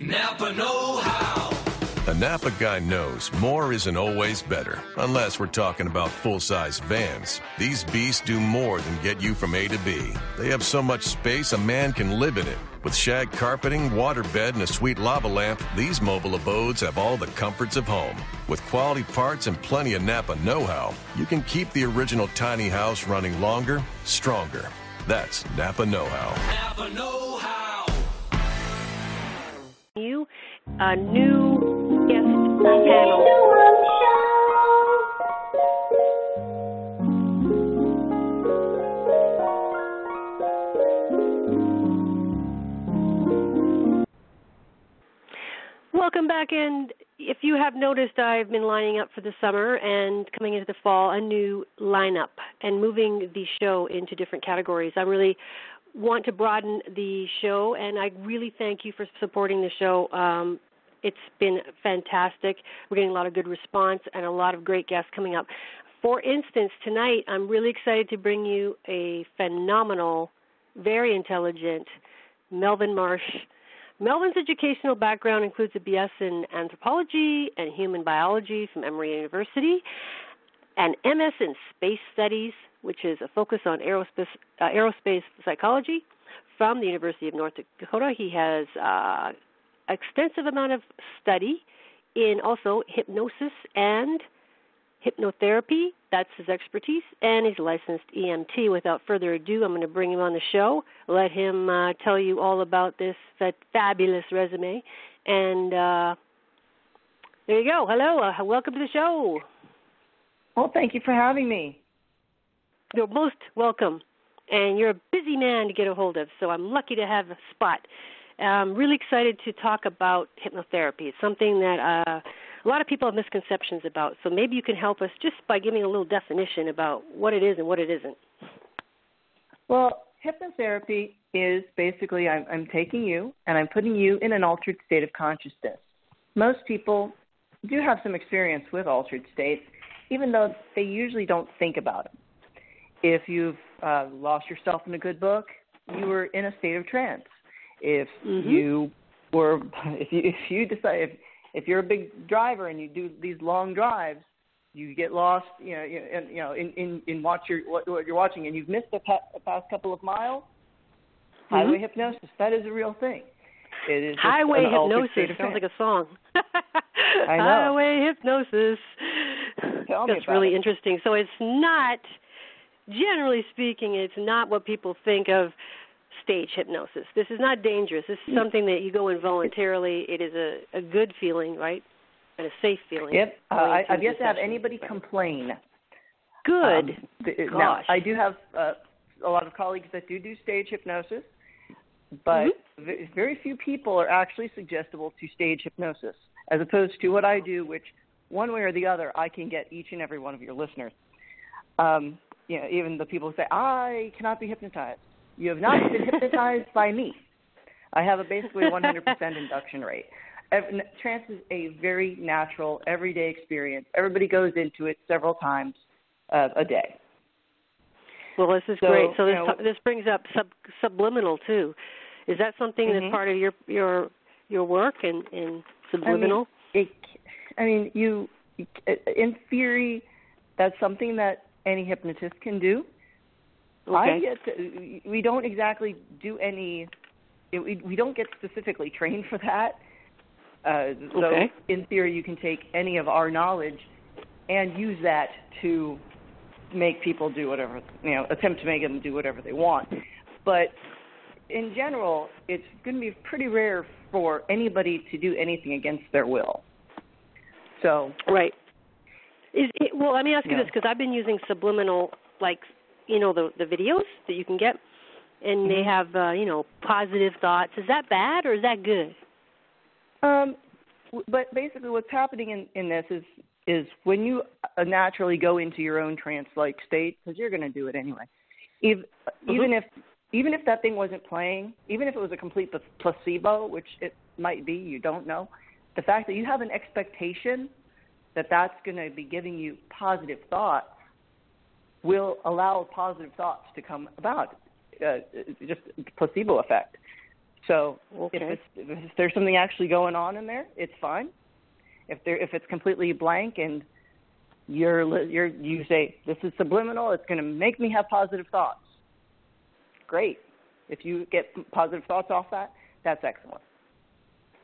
Napa know-how. A Napa guy knows more isn't always better, unless we're talking about full-size vans. These beasts do more than get you from A to B. They have so much space a man can live in it. With shag carpeting, waterbed, and a sweet lava lamp, these mobile abodes have all the comforts of home. With quality parts and plenty of Napa know-how, you can keep the original tiny house running longer, stronger. That's Napa know-how. Napa know-how. A new guest panel. Welcome back, and if you have noticed, I've been lining up for the summer and coming into the fall, a new lineup and moving the show into different categories. I really want to broaden the show, and I really thank you for supporting the show. It's been fantastic. We're getting a lot of good response and a lot of great guests coming up. For instance, tonight I'm really excited to bring you a phenomenal, very intelligent Melvin Marsh. Melvin's educational background includes a BS in anthropology and human biology from Emory University, an MS in space studies, which is a focus on aerospace psychology from the University of North Dakota. He has extensive amount of study in also hypnosis and hypnotherapy. That's his expertise, and he's a licensed EMT. Without further ado, I'm going to bring him on the show, let him tell you all about this fabulous resume. And there you go. Hello. Welcome to the show. Well, thank you for having me. You're most welcome. And you're a busy man to get a hold of, so I'm lucky to have a spot. I'm really excited to talk about hypnotherapy. It's something that a lot of people have misconceptions about, so maybe you can help us just by giving a little definition about what it is and what it isn't. Well, hypnotherapy is basically I'm taking you and I'm putting you in an altered state of consciousness. Most people do have some experience with altered states, even though they usually don't think about it. If you've lost yourself in a good book, you were in a state of trance. If you were, if you decide, if you're a big driver and you do these long drives, you get lost, in what you're watching, and you've missed the past couple of miles. Highway hypnosis, that is a real thing. It is highway hypnosis sounds like a song. I know. Highway hypnosis. Tell me That's about really it. interesting. So it's not, generally speaking, it's not what people think of stage hypnosis. This is not dangerous. This is something that you go involuntarily. It is a good feeling, right, and a safe feeling. Yep. I've yet to have anybody complain. Good. Now, I do have a lot of colleagues that do stage hypnosis, but very few people are actually suggestible to stage hypnosis, as opposed to what I do, which one way or the other, I can get each and every one of your listeners. Even the people who say, I cannot be hypnotized. You have not been hypnotized by me. I have basically 100% induction rate. Trance is a very natural, everyday experience. Everybody goes into it several times a day. Well, this is great. So this brings up subliminal too. Is that something that's part of your work in subliminal? In theory, that's something that any hypnotist can do. Okay. We don't exactly do any. We don't get specifically trained for that. So in theory, you can take any of our knowledge and use that to make people do whatever, attempt to make them do whatever they want. But in general, it's going to be pretty rare for anybody to do anything against their will. So right. Well, let me ask you this, because I've been using subliminal, the videos that you can get, and they have, positive thoughts. Is that bad or is that good? But basically what's happening in this is when you naturally go into your own trance-like state, because you're going to do it anyway, even if that thing wasn't playing, even if it was a complete placebo, which it might be, you don't know, the fact that you have an expectation that that's going to be giving you positive thoughts will allow positive thoughts to come about, just placebo effect. So Okay. if there's something actually going on in there, it's fine. If it's completely blank and you say this is subliminal, it's going to make me have positive thoughts. Great. If you get positive thoughts off that, that's excellent.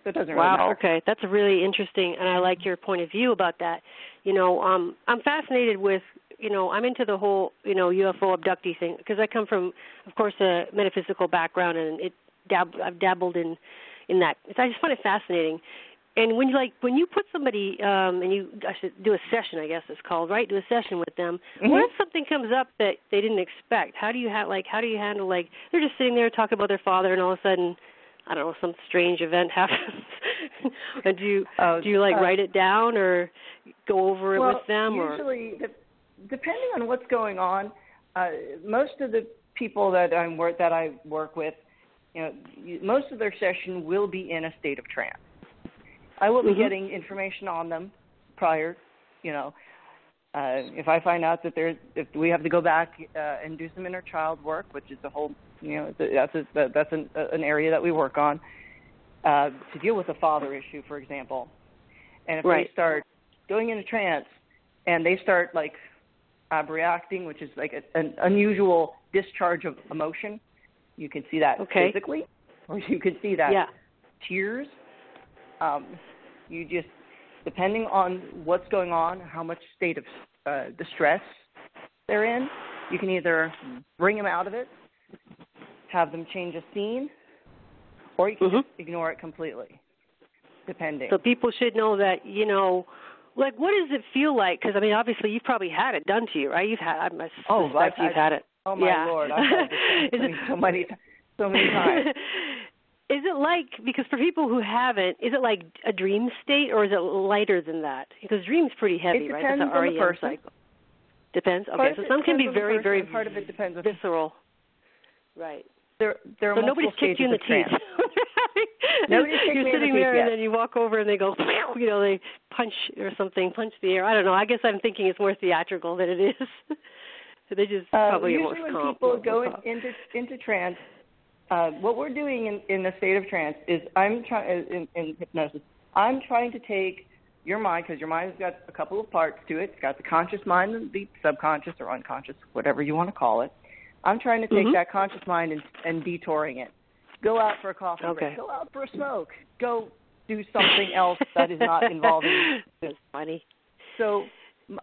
So it doesn't really matter. Wow, okay. That's really interesting, and I like your point of view about that. I'm fascinated with, I'm into the whole, UFO abductee thing because I come from, of course, a metaphysical background, and I've dabbled in that. I just find it fascinating. And when you put somebody and I should do a session, I guess it's called, right? Do a session with them. Mm-hmm. What if something comes up that they didn't expect? How do you handle they're just sitting there talking about their father, and all of a sudden, I don't know, some strange event happens. And do you write it down or go over it with them? Usually, depending on what's going on, most of the people that I work with, most of their session will be in a state of trance. I will be getting information on them prior, if I find out that if we have to go back and do some inner child work, which is a whole, that's an area that we work on, to deal with a father issue, for example. And if they start going into trance and they start abreacting, which is like an unusual discharge of emotion, you can see that physically, or you can see that tears. You just, depending on what's going on, how much state of distress they're in, you can either bring them out of it, have them change a scene, or you can just ignore it completely, depending. So people should know that, what does it feel like? Because, obviously you've probably had it done to you, right? You've had, you've had it. Oh, my Lord. I've had this so many times. Is it because for people who haven't, is it like a dream state or is it lighter than that? Because dream's pretty heavy, right? It depends on the person. Cycle. Depends? Okay, so some can be very, very part of it depends on visceral. Right. There are so nobody's kicked you in the teeth. You're sitting there and then you walk over and they go, they punch the air. I don't know. I guess I'm thinking it's more theatrical than it is. So they just probably usually when people go into trance, what we're doing in the state of trance is in hypnosis, I'm trying to take your mind, because your mind's got a couple of parts to it. It's got the conscious mind and the subconscious or unconscious, whatever you want to call it. I'm trying to take that conscious mind and detouring it. Go out for a coffee break. Go out for a smoke. Go do something else that is not involving this. That's funny. So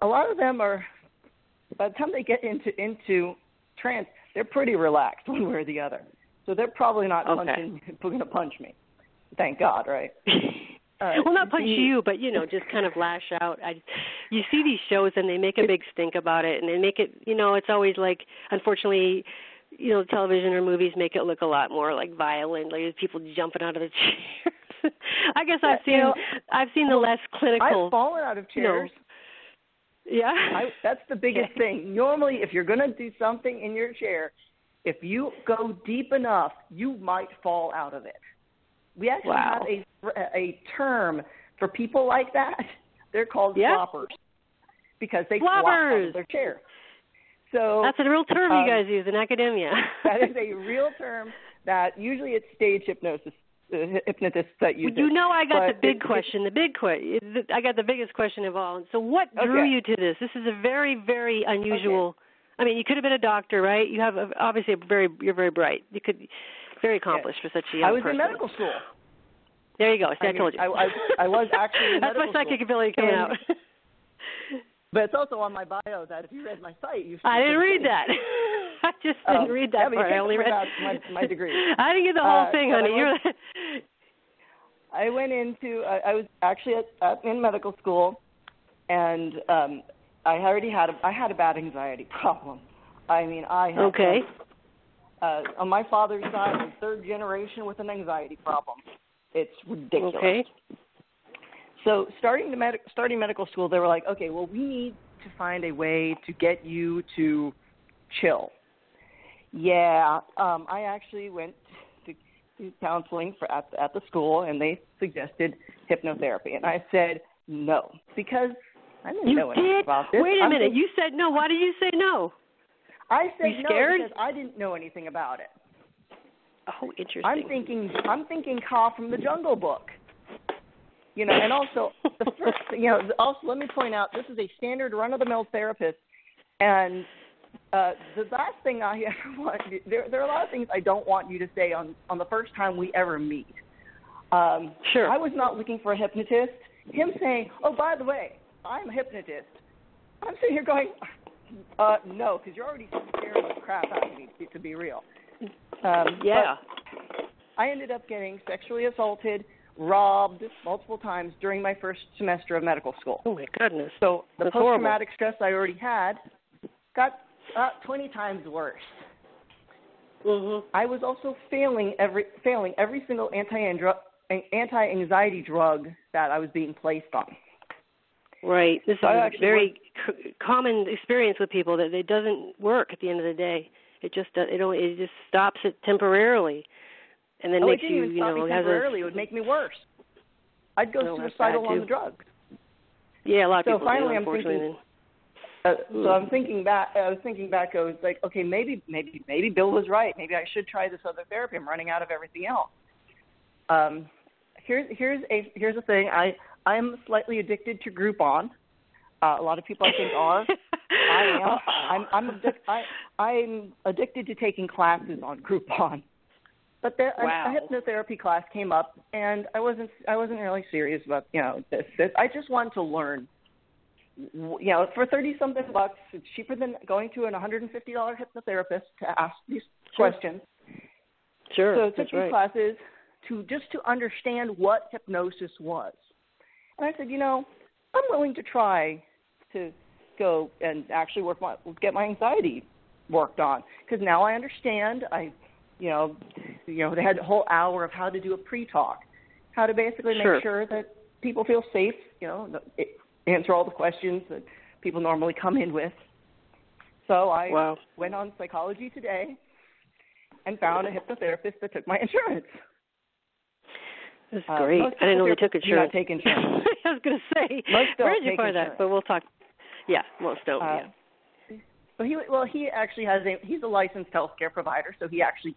a lot of them are, by the time they get into trance, they're pretty relaxed one way or the other. So they're probably not going to punch me. Thank God, right? Well, not punch you, but, just kind of lash out. You see these shows and they make a big stink about it, and they make it, it's always unfortunately, television or movies make it look a lot more violent, like people jumping out of the chairs. I guess I've seen the less clinical. I've fallen out of chairs. That's the biggest thing. Normally, if you're going to do something in your chair, if you go deep enough, you might fall out of it. We actually have a term for people like that. They're called floppers because they flop out of their chair. So that's a real term you guys use in academia. That is a real term that usually it's stage hypnosis. Hypnotists that use it. I got the big question. I got the biggest question of all. So what drew you to this? This is a very, very unusual. You could have been a doctor, right? You have obviously you're very bright. You could very accomplished for such a young person. I was in medical school. There you go. See, I told you. I was actually in medical school. That's my psychic ability coming out. But it's also on my bio that if you read my site, I didn't read that. I just didn't read that part. I only read my degree. I didn't get the whole thing, honey. I went into. I was actually in medical school, and I had a bad anxiety problem. I had on my father's side, I'm third generation with an anxiety problem. It's ridiculous. Okay. So starting medical school, they were like, okay, well, we need to find a way to get you to chill. Yeah, I actually went to counseling at the school, and they suggested hypnotherapy, and I said no because I didn't know anything about this. Wait a minute, you said no. Why did you say no? I said no because I didn't know anything about it. Oh, interesting. I'm thinking Ka from the Jungle Book. You know, and also the first, you know, also let me point out this is a standard run-of-the-mill therapist, and the last thing I ever want, there are a lot of things I don't want you to say on the first time we ever meet. Sure. I was not looking for a hypnotist. Him saying, "Oh, by the way, I'm a hypnotist." I'm sitting here going, "No, because you're already scaring the crap out of me, to be real." Yeah. I ended up getting sexually assaulted, robbed multiple times during my first semester of medical school. Oh, my goodness. So the That's post-traumatic stress I already had got 20 times worse. Mm-hmm. I was also failing every single anti-anxiety drug that I was being placed on. Right. This is a very common experience with people that it doesn't work at the end of the day. It just stops it temporarily, and then makes you, you know, temporarily. It would make me worse. I'd go suicidal on the drugs. Yeah, a lot of people. So finally, do, I'm thinking. So I'm thinking back. I was thinking back. I was like, okay, maybe Bill was right. Maybe I should try this other therapy. I'm running out of everything else. Here's a thing. I'm slightly addicted to Groupon. A lot of people I think are. I am. I'm addicted to taking classes on Groupon. But a hypnotherapy class came up, and I wasn't really serious about this. I just wanted to learn. For $30-something bucks, it's cheaper than going to an $150 hypnotherapist to ask these questions. Sure. So I took these classes to understand what hypnosis was. And I said, I'm willing to try to go and actually get my anxiety worked on, because now I understand. They had a whole hour of how to do a pre-talk, how to basically make sure that people feel safe, answer all the questions that people normally come in with. So I went on Psychology Today and found a hypnotherapist that took my insurance. That's great. I didn't know they took insurance. Do not take insurance. I was going to say, where did you find that? But we'll talk. Yeah, most don't. But he actually he's a licensed healthcare provider, so he actually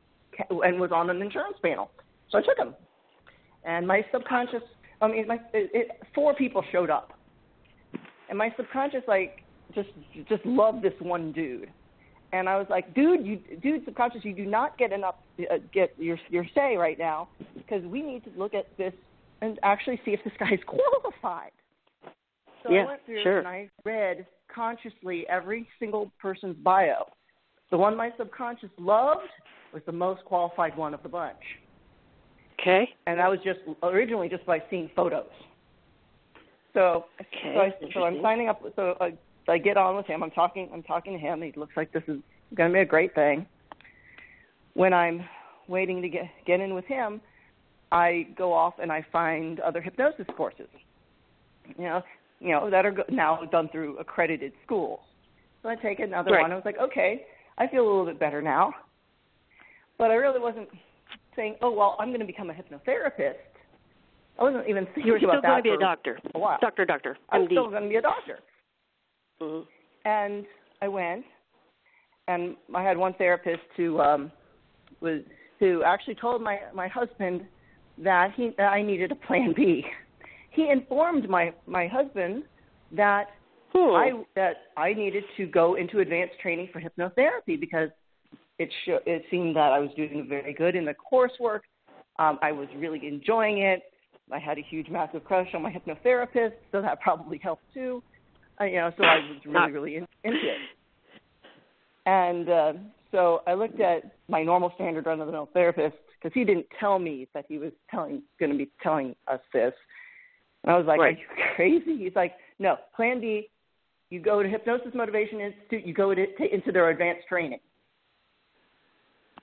was on an insurance panel. So I took him, and my subconscious. 4 people showed up, and my subconscious just loved this one dude. And I was like, dude, subconscious, you do not get your say right now, because we need to look at this and actually see if this guy's qualified. So I went through and I read consciously every single person's bio. The one my subconscious loved was the most qualified one of the bunch. Okay. And that was originally just by seeing photos. So I'm signing up. So I get on with him. I'm talking to him. He looks like this is going to be a great thing. When I'm waiting to get in with him, I go off and I find other hypnosis courses, that are now done through accredited schools. So I take another one. I was like, okay, I feel a little bit better now. But I really wasn't saying, oh, well, I'm going to become a hypnotherapist. I wasn't even thinking about that. You were still going to be a doctor. A while. Doctor. I was still going to be a doctor. Mm-hmm. And I went, and I had one therapist who actually told my husband that I needed a plan B. He informed my husband that I needed to go into advanced training for hypnotherapy, because it seemed that I was doing very good in the coursework. I was really enjoying it. I had a huge, massive crush on my hypnotherapist, so that probably helped too. So I was really into it. And so I looked at my normal standard run-of-the-mill therapist, because he didn't tell me that he was going to be telling us this. And I was like, Are you crazy? He's like, no, plan B, you go to Hypnosis Motivation Institute, you go into their advanced training.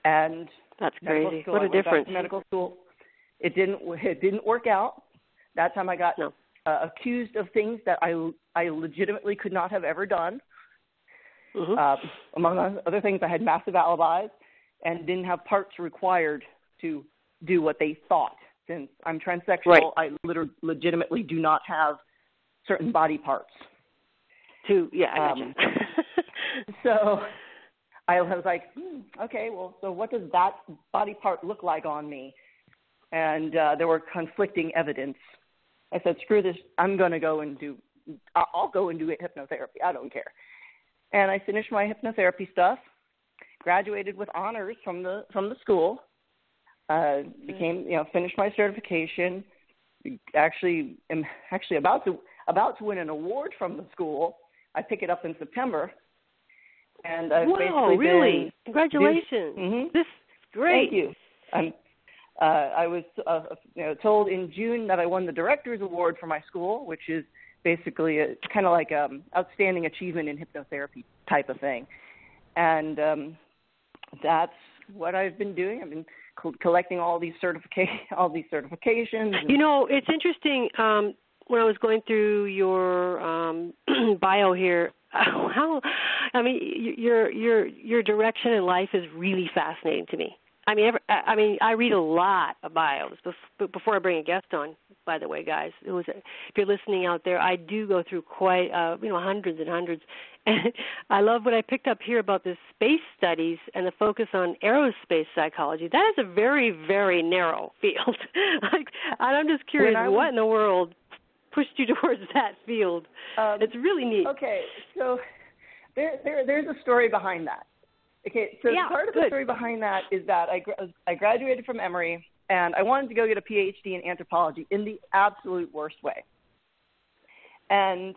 And that's crazy. What a difference. Medical school. It didn't work out. That time I got accused of things that I legitimately could not have ever done. Mm-hmm. Among other things, I had massive alibis and didn't have parts required to do what they thought. Since I'm transsexual, I legitimately do not have certain body parts. I gotcha. So I was like, okay, well, so what does that body part look like on me? And there were conflicting evidence. I said, screw this. I'll go and do hypnotherapy. I don't care. And I finished my hypnotherapy stuff, graduated with honors from the school, finished my certification. Actually, am about to win an award from the school. I pick it up in September. And I've basically really? Congratulations! This is great. Thank you. I was told in June that I won the Director's Award for my school, which is basically kind of like outstanding achievement in hypnotherapy type of thing. And that's what I've been doing. I've been collecting all these certifications. It's interesting. When I was going through your bio here, your direction in life is really fascinating to me. I read a lot of bios before I bring a guest on. By the way, guys, if you're listening out there, I do go through quite hundreds and hundreds. And I love what I picked up here about the space studies and the focus on aerospace psychology. That is a very, very narrow field. And I'm just curious, what in the world pushed you towards that field? It's really neat. Okay, so there's a story behind that. Okay, so part of the story behind that is that I graduated from Emory, and I wanted to go get a PhD in anthropology in the absolute worst way. And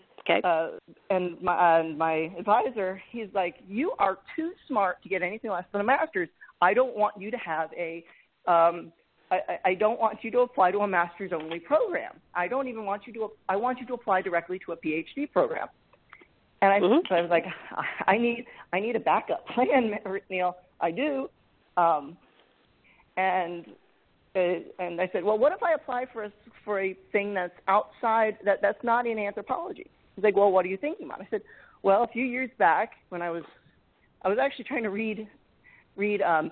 my advisor, he's like, you are too smart to get anything less than a master's. I don't want you to have I don't want you to apply to a master's only program. I want you to apply directly to a PhD program. And so I was like, I need a backup plan, Neil. I do. And I said, well, what if I apply for a thing that's outside, that's not in anthropology? He's like, well, what are you thinking about? I said, well, a few years back when I was actually trying to read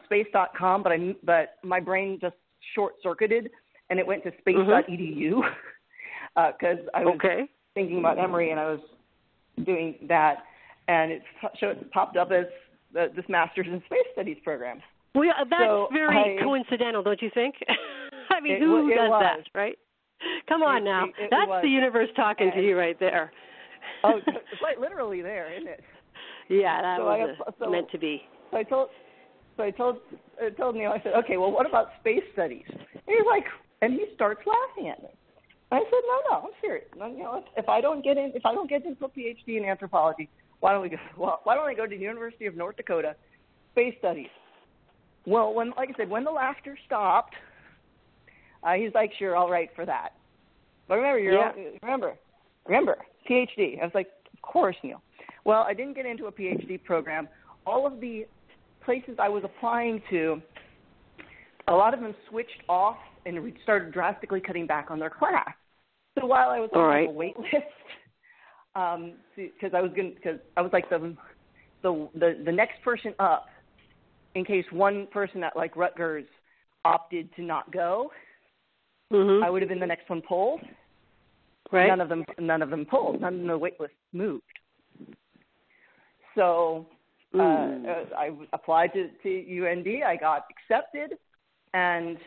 space.com, but my brain just short-circuited and it went to space.edu because I was thinking about Emory and I was doing that, and it popped up as this Master's in Space Studies program. Well, that's very coincidental, don't you think? Who does that, right? Come on now. That's the universe talking to you right there. Oh, it's like literally there, isn't it? Yeah, that was meant to be. So I told Neil, I said, okay, well, what about space studies? And he starts laughing at me. I said, no, I'm serious. If I don't get into a PhD in anthropology, why don't I go to the University of North Dakota, space studies? Well, when the laughter stopped, he's like, sure, I'll write for that. But remember, PhD. I was like, of course, Neil. Well, I didn't get into a PhD program. All of the places I was applying to, a lot of them switched off and started drastically cutting back on their class. So while I was on a wait list, because I was like the next person up, in case one person at like Rutgers opted to not go, I would have been the next one pulled. Right. None of them pulled. None of the wait list moved. So I applied to UND. I got accepted, and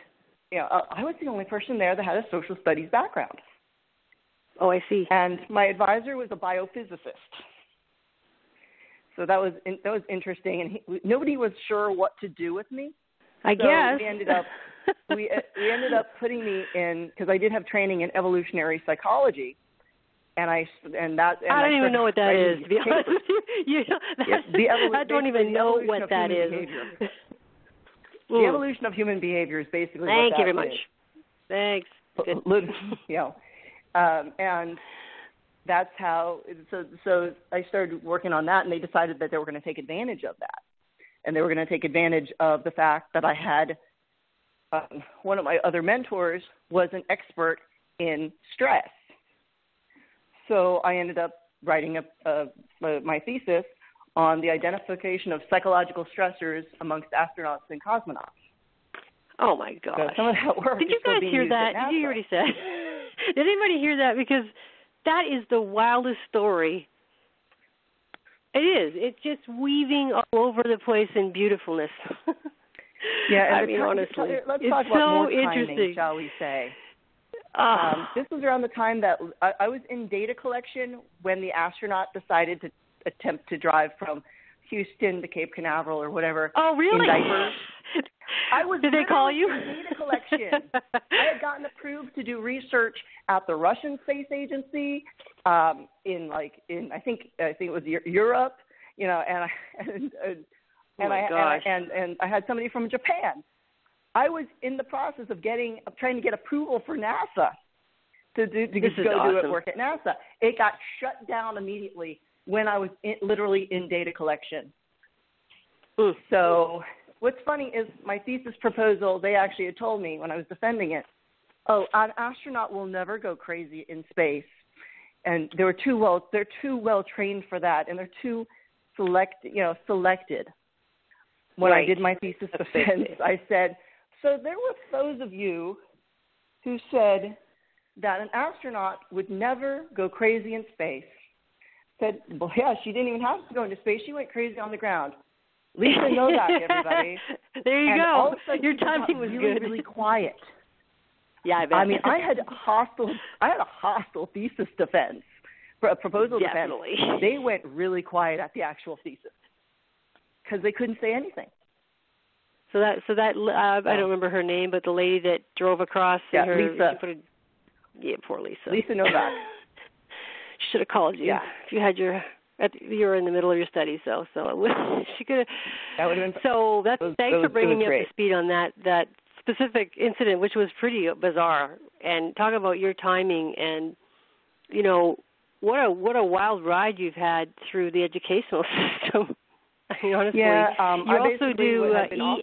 I was the only person there that had a social studies background. Oh, I see. And my advisor was a biophysicist. So that was interesting, and nobody was sure what to do with me. I guess we ended up putting me in, because I did have training in evolutionary psychology, and I don't even know what that is, to be honest with you. I don't even know what that is. The evolution of human behavior is basically what that is. Thank you very much. Thanks. And that's how. So I started working on that, and they decided that they were going to take advantage of that, and they were going to take advantage of the fact that I had one of my other mentors was an expert in stress. So I ended up writing my thesis on the identification of psychological stressors amongst astronauts and cosmonauts. Oh, my gosh. So some of that work Did you guys hear that? Did you hear what he said? Did anybody hear that? Because that is the wildest story. It is. It's just weaving all over the place in beautifulness. Yeah, and I mean, honestly, let's it's talk about so more interesting, timing, shall we say? This was around the time that I was in data collection when the astronaut decided to attempt to drive from Houston to Cape Canaveral or whatever. Oh, really? In diapers. Did they call you? In data collection. I had gotten approved to do research at the Russian Space Agency, in I think it was Europe, and I had somebody from Japan. I was in the process of trying to get approval for NASA to do work at NASA. It got shut down immediately when I was literally in data collection. So what's funny is my thesis proposal, they actually had told me when I was defending it, an astronaut will never go crazy in space. And they're too well trained for that, and they're too selected. When I did my thesis defense, I said, so there were those of you who said that an astronaut would never go crazy in space. Said, well, yeah, she didn't even have to go into space. She went crazy on the ground. Lisa knows that, everybody. There you go. All of a sudden, your timing was really, good. really quiet. Yeah, I bet. I mean, I had a hostile thesis defense, a proposal Definitely. defense. They went really quiet at the actual thesis because they couldn't say anything. So that I don't remember her name, but the lady that drove across. Yeah, Lisa. Poor Lisa. Lisa knows that. Should have called you. Yeah. If you had you were in the middle of your studies, so she could have. That would have been. So thanks for bringing me up to speed on that specific incident, which was pretty bizarre. And talk about your timing, and what a wild ride you've had through the educational system. I mean, honestly, yeah, you also do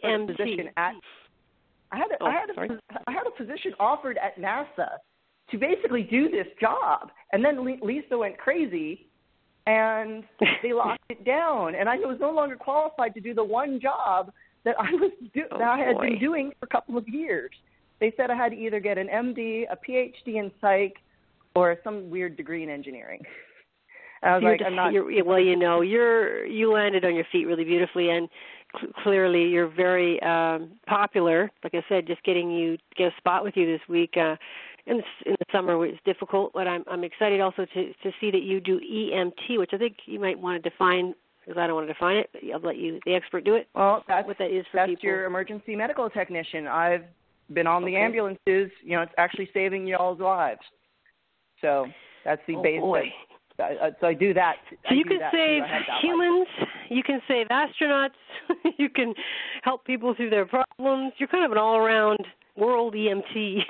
EMT. I had a position offered at NASA to basically do this job, and then Lisa went crazy, and they locked it down, and I was no longer qualified to do the one job that I had been doing for a couple of years. They said I had to either get an MD, a PhD in psych, or some weird degree in engineering. And I was like, I'm not. You landed on your feet really beautifully, and clearly you're very popular. Like I said, just get a spot with you this week in the summer is difficult, but I'm excited also to see that you do EMT, which I think you might want to define, because I don't want to define it. I'll let you, the expert, do it. Well, what that is for that's people. Your emergency medical technician. I've been on the ambulances. It's actually saving y'all's lives. So that's the base. So I do that. So you can save humans, you can save astronauts, you can help people through their problems. You're kind of an all-around world EMT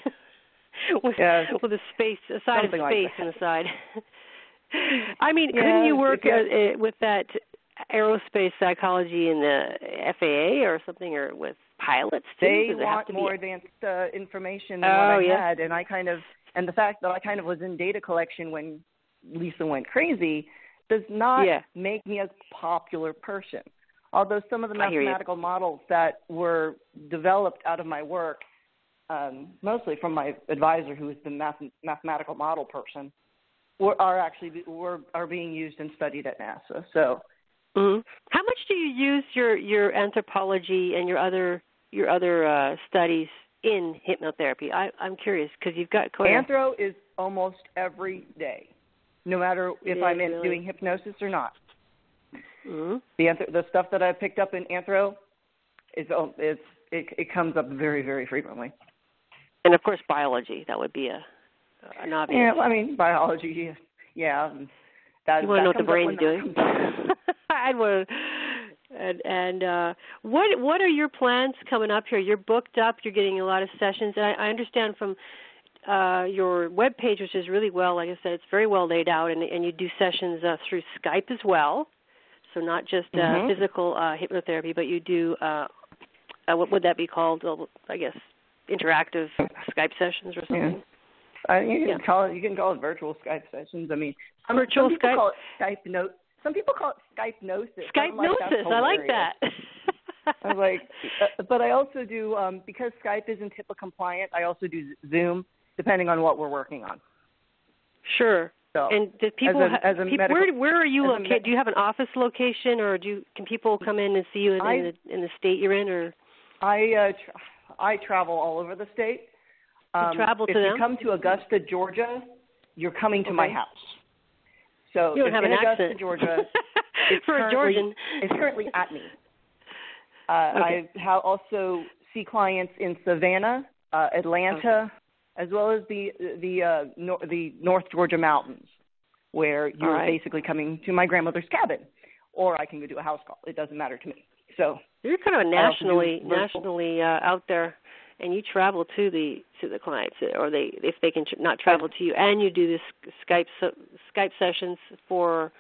with a side of space on the side. I mean, couldn't you work with that aerospace psychology in the FAA or something, or with pilots too? They want more advanced information than what I had, and the fact that I kind of was in data collection when Lisa went crazy does not make me a popular person. Although some of the mathematical models that were developed out of my work, mostly from my advisor, who is the mathematical model person, are being used and studied at NASA. So, how much do you use your anthropology and your other studies in hypnotherapy? I'm curious, because you've got anthro is almost every day, no matter if I'm doing hypnosis or not. The stuff that I've picked up in anthro it comes up very, very frequently. And of course, biology, that would be an obvious. Yeah, I mean, biology. Yeah, you want to know what the brain's doing? I'd want. And what are your plans coming up here? You're booked up. You're getting a lot of sessions. And I understand from your webpage, which is really well, like I said, it's very well laid out, and you do sessions through Skype as well. So not just physical hypnotherapy, but you do, what would that be called? I guess interactive Skype sessions or something. You can call it virtual Skype sessions. I mean, some people call it Skype note. Some people call it Skype-nosis. Skype-nosis, I like that. I was like, but I also do, because Skype isn't HIPAA compliant, I also do Zoom, depending on what we're working on. Sure. So, and do people? Where are you located? Do you have an office location, or can people come in and see you in the state you're in? Or I travel all over the state. Travel to if them? you come to Augusta, Georgia, you're coming to my house. So you don't have an Augusta, accent. Georgia, for a Georgian. It's currently at me. I also see clients in Savannah, Atlanta, as well as the North Georgia mountains, where you're basically coming to my grandmother's cabin, or I can go do a house call. It doesn't matter to me. So you're kind of nationally out there, and you travel to the clients, or if they can not travel to you, and you do this Skype sessions for.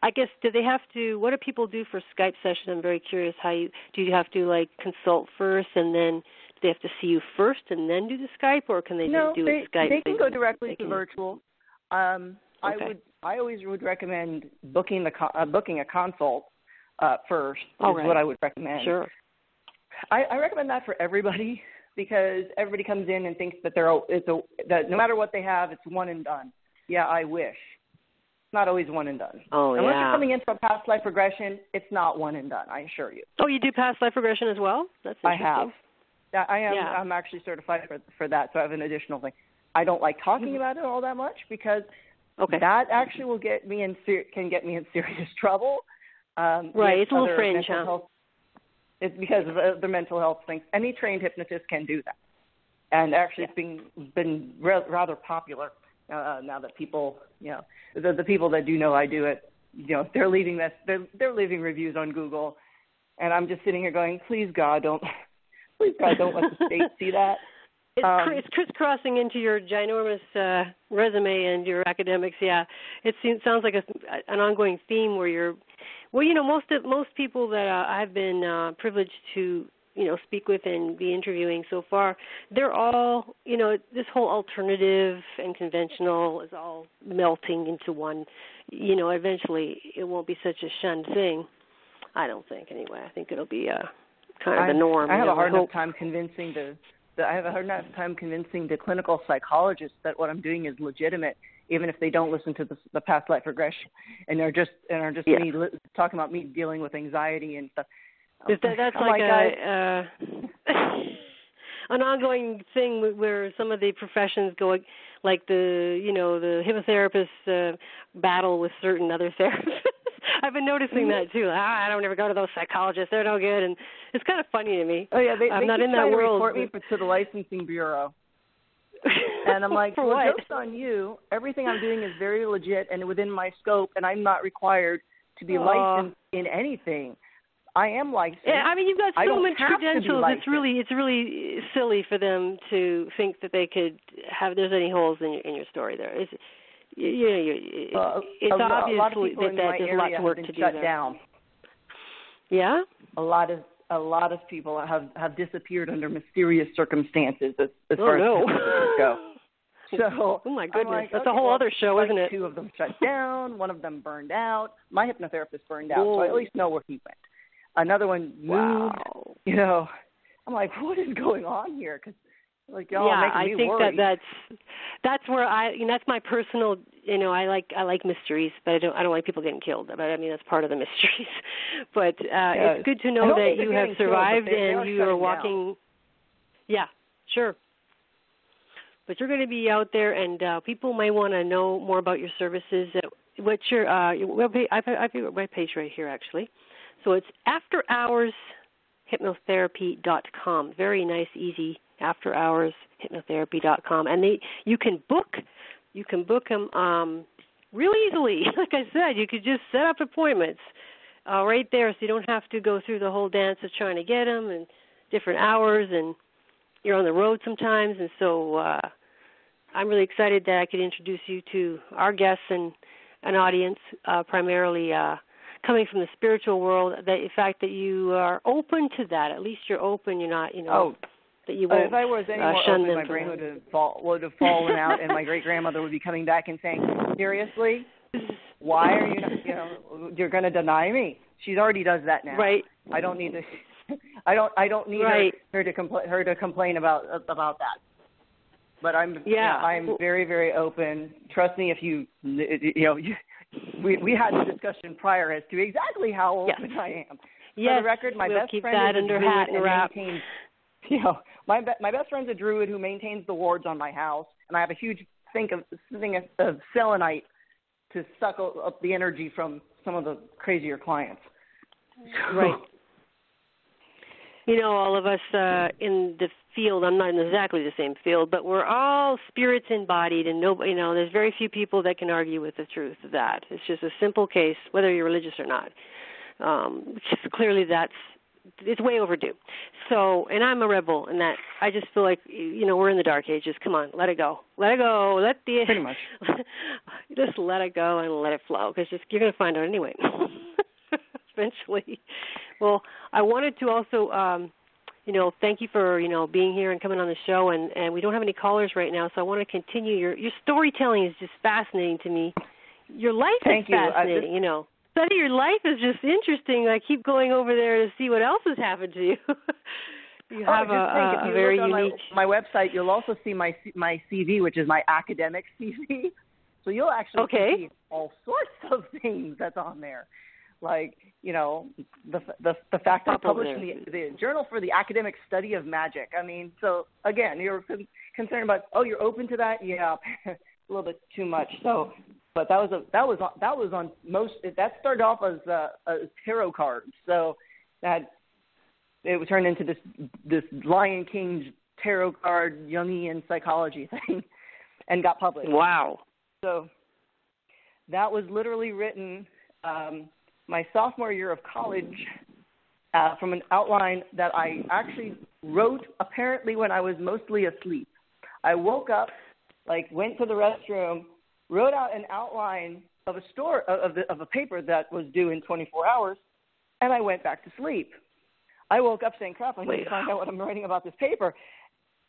I guess, do they have to, what do people do for Skype session? I'm very curious do you have to consult first and then do they have to see you first and then do the Skype, or can they just do it Skype? They can go directly to virtual. I always would recommend booking a consult first what I would recommend. Sure. I recommend that for everybody because everybody comes in and thinks that that no matter what they have, it's one and done. Yeah, I wish. Not always one and done. Unless you're coming in for past life regression, it's not one and done, I assure you. Oh, you do past life regression as well? That's interesting. I have. I am. Yeah. I'm actually certified for that, so I have an additional thing. I don't like talking about it all that much because that actually will get me in serious trouble. Right, it's a little fringe, huh? Health. It's because of the mental health things. Any trained hypnotist can do that, and actually it's been rather popular. Now that people, the people that do know I do it, they're leaving reviews on Google, and I'm just sitting here going, please God, don't let the state see that. It's crisscrossing into your ginormous resume and your academics. Yeah, it sounds like an ongoing theme where you're. Well, most people that I've been privileged to speak with and be interviewing so far, they're all, this whole alternative and conventional is all melting into one. Eventually it won't be such a shunned thing. I don't think, anyway. I think it'll be kind of the norm. I have a hard enough time convincing the clinical psychologists that what I'm doing is legitimate, even if they don't listen to the past life regression, and are just me talking about me dealing with anxiety and stuff. That's like an ongoing thing where some of the professions go, like the hypnotherapists battle with certain other therapists. I've been noticing that too. I don't ever go to those psychologists; they're no good, and it's kind of funny to me. Oh yeah, I'm not in that to world. Report me to the licensing bureau, and I'm like, joke's on you. Everything I'm doing is very legit and within my scope, and I'm not required to be licensed in anything. I am licensed. Yeah, I mean, you've got so many credentials. It's really silly for them to think that they could have. There's any holes in your story there. It's obviously that there's a lot of work to do there. Down. Yeah. A lot of people have disappeared under mysterious circumstances as far as go. So, oh my goodness, that's a whole other show, isn't it? 2 of them shut down. 1 of them burned out. My hypnotherapist burned out, so I at least know where he went. Another one moved. Wow. I'm like, what is going on here? Because y'all are making me worry. that's where that's my personal. I like mysteries, but I don't like people getting killed. But I mean, that's part of the mysteries. But it's good to know that you have survived and you are walking. Down. Yeah, sure. But you're going to be out there, and people might want to know more about your services. What's your webpage? I have your webpage right here, actually. So it's afterhourshypnotherapy.com. Very nice, easy, afterhourshypnotherapy.com. And you can book them really easily. Like I said, you could just set up appointments right there, so you don't have to go through the whole dance of trying to get them and different hours, and you're on the road sometimes. And so I'm really excited that I could introduce you to our guests and an audience, primarily coming from the spiritual world, the fact that you are open to that. At least you're open. You're not, that you won't if I was any more open, my brain would have fallen out, and my great-grandmother would be coming back and saying, seriously, why are you not, you're going to deny me? She already does that now. Right. I don't need to. I don't need her to complain about that. But I'm very, very open. Trust me, if we had a discussion prior as to exactly how open I am. Yes, for the record, my best keep friend that is under a druid hat and wrap. maintains, my best friend's a druid who maintains the wards on my house, and I have a huge thing of selenite to suck up the energy from some of the crazier clients. Right. All of us in the field, I'm not in exactly the same field, but we're all spirits embodied, and nobody, there's very few people that can argue with the truth of that. It's just a simple case, whether you're religious or not. Just clearly it's way overdue. So, and I'm a rebel in that I just feel like, we're in the dark ages. Come on, let it go. Let it go. Pretty much. Just let it go and let it flow, because you're going to find out anyway. Eventually. Well, I wanted to also, thank you for, being here and coming on the show, and we don't have any callers right now, so I want to continue. Your storytelling is just fascinating to me. Your life is fascinating, Study your life is just interesting. I keep going over there to see what else has happened to you. You have a very unique... my website, you'll also see my CV, which is my academic CV. So you'll actually see all sorts of things that's on there. Like, the fact that I published in the Journal for the Academic Study of Magic. I mean, so again, you're concerned about, you're open to that? Yeah, a little bit too much. So, but that was on most. That started off as tarot cards. So that it would turn into this Lion King tarot card Jungian psychology thing, and got published. Wow. So that was literally written. My sophomore year of college, from an outline that I actually wrote apparently when I was mostly asleep. I woke up, went to the restroom, wrote out an outline of a paper that was due in 24 hours, and I went back to sleep. I woke up saying, crap, I need to find out what I'm writing about this paper.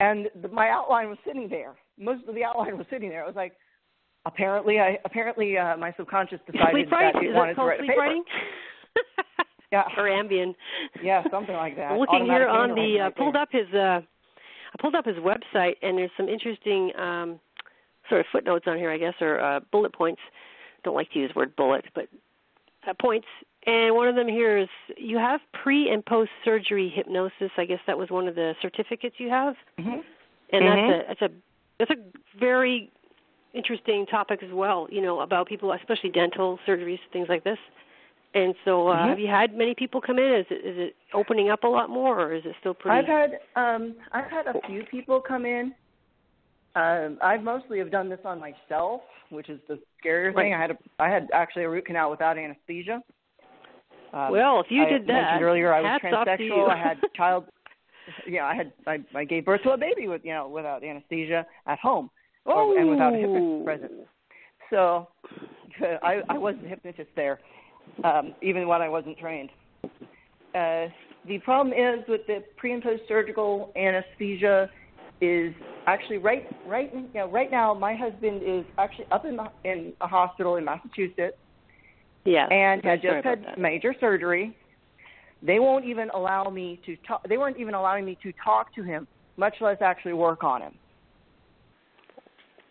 And my outline was sitting there. Most of the outline was sitting there. I was like, Apparently, my subconscious decided that it wanted to write a paper. Writing? Yeah. Or Ambien. Yeah, something like that. I'm looking here on the. I pulled up his website, and there's some interesting sort of footnotes on here, I guess, or bullet points. Don't like to use the word bullet, but points. And one of them here is you have pre and post surgery hypnosis. I guess that was one of the certificates you have. Mm-hmm. And that's a very interesting topic as well, about people, especially dental surgeries, things like this. And so have you had many people come in? Is it opening up a lot more, or is it still pretty? I've had a few people come in. I mostly have done this on myself, which is the scarier thing. I had actually a root canal without anesthesia. Well, if you did that, I mentioned earlier I was transsexual. I had I gave birth to a baby without anesthesia at home. And without a hypnotist present. So I was a hypnotist there, even when I wasn't trained. The problem is with the pre- and post-surgical anesthesia is actually right now my husband is actually up in a hospital in Massachusetts. Yeah. And had just had major surgery. They won't even allow me to talk. They weren't even allowing me to talk to him, much less actually work on him.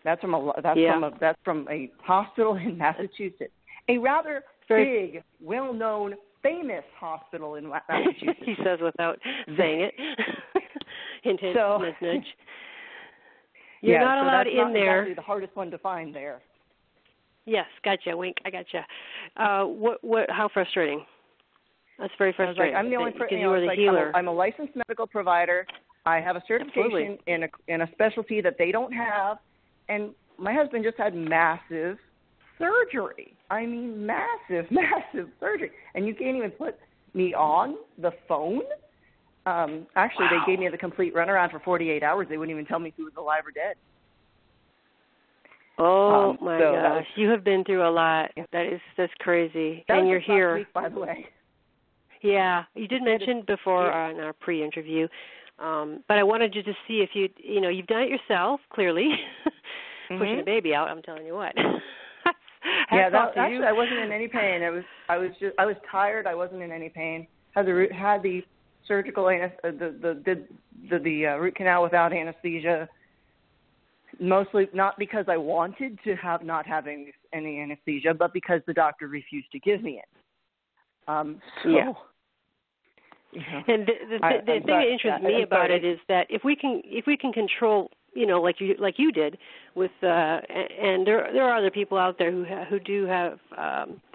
That's from a hospital in Massachusetts, a rather big, well-known, famous hospital in Massachusetts. He says without saying it. Hint, hint, nudge, nudge. You're not allowed in there. Exactly the hardest one to find there. Yes, gotcha. Wink, I gotcha. How frustrating. That's very frustrating. I'm the only person. You are the healer. I'm a licensed medical provider. I have a certification in a specialty that they don't have. And my husband just had massive surgery. I mean, massive surgery. And you can't even put me on the phone? Actually, They gave me the complete runaround for 48 hours. They wouldn't even tell me if he was alive or dead. Oh, my gosh. You have been through a lot. Yeah. That's crazy. And you're here. Last week, by the way. Yeah. You did mention before in our pre-interview. But I wanted you to see if you've done it yourself, clearly. Pushing a baby out, I'm telling you what. Actually, I wasn't in any pain. I was tired. I wasn't in any pain. Had the surgical the root canal without anesthesia. mostly not because I wanted to not having any anesthesia, but because the doctor refused to give me it. Yeah. And the thing that interests me about it is that if we can control, like you did with, and there are other people out there who do have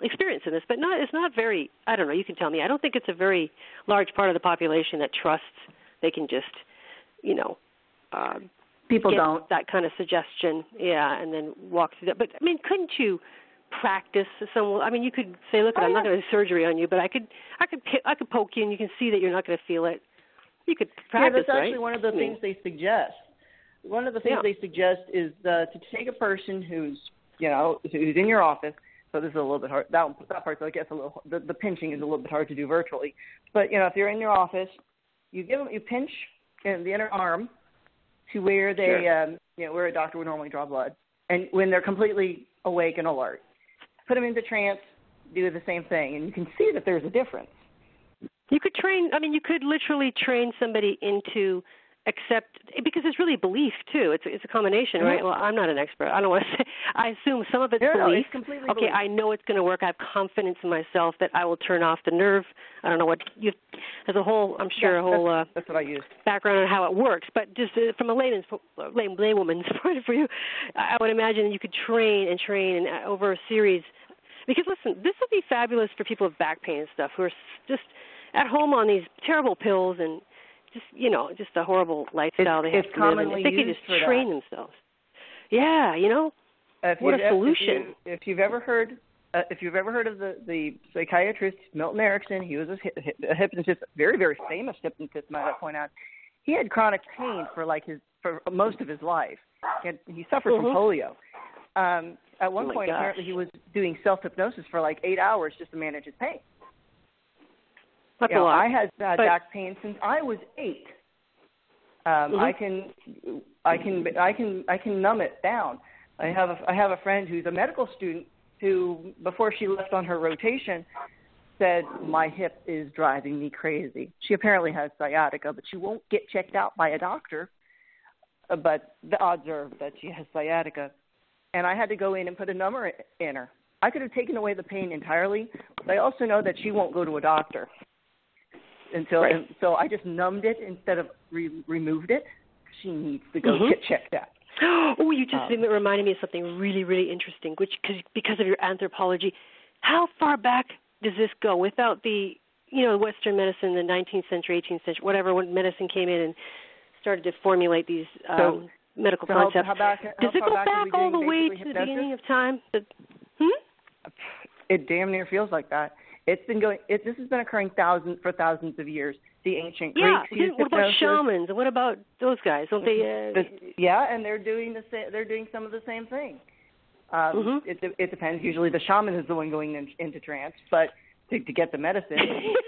experience in this, but it's not very. I don't know. You can tell me. I don't think it's a very large part of the population that trusts they can just, people get don't that kind of suggestion, and then walk through that. But I mean, couldn't you practice some? I mean, you could say, "Look, I'm not going to do surgery on you, but I could poke you, and you can see that you're not going to feel it." You could practice, that's actually right? one of the things they suggest. One of the things they suggest is to take a person who's in your office. So this is a little bit hard. That part's, I guess, a little. The pinching is a little bit hard to do virtually. But if you're in your office, you pinch in the inner arm to where they, where a doctor would normally draw blood, and when they're completely awake and alert, put them into trance, do the same thing, and you can see that there's a difference. You could you could literally train somebody into because it's really belief too. It's a combination, right? Well, I'm not an expert. I don't want to say. I assume some of it's belief. No, it's completely belief. I know it's going to work. I have confidence in myself that I will turn off the nerve. I don't know what you. As a whole, I'm sure that's what I use. Background on how it works, but just from a laywoman's point of view, I would imagine that you could train and over a series. Because listen, this would be fabulous for people with back pain and stuff who are just at home on these terrible pills and just a horrible lifestyle they have to live, and they could just train themselves. Yeah, what a solution. If you've ever heard of the psychiatrist Milton Erickson, he was a hypnotist, very, very famous hypnotist, might I point out. He had chronic pain for most of his life. He suffered from polio. At one point, apparently, he was doing self-hypnosis for 8 hours just to manage his pain. That's a lot. I had back pain since I was 8. I can numb it down. I have a friend who's a medical student who, before she left on her rotation, said, "My hip is driving me crazy." She apparently has sciatica, but she won't get checked out by a doctor. But the odds are that she has sciatica, and I had to go in and put a number in her. I could have taken away the pain entirely, but I also know that she won't go to a doctor. So I just numbed it instead of removed it. She needs to go get checked out. Oh, you just reminded me of something really, really interesting, because of your anthropology. How far back does this go without the, Western medicine, the 19th century, 18th century, whatever, when medicine came in and started to formulate these medical concepts? Does it go back all the way to the beginning of time? It damn near feels like that. It's been going. This has been occurring for thousands of years. The ancient Greeks used what about shamans? And what about those guys? Don't they? And they're doing the same. They're doing some of the same thing. It depends. Usually, the shaman is the one going into trance, but to get the medicine,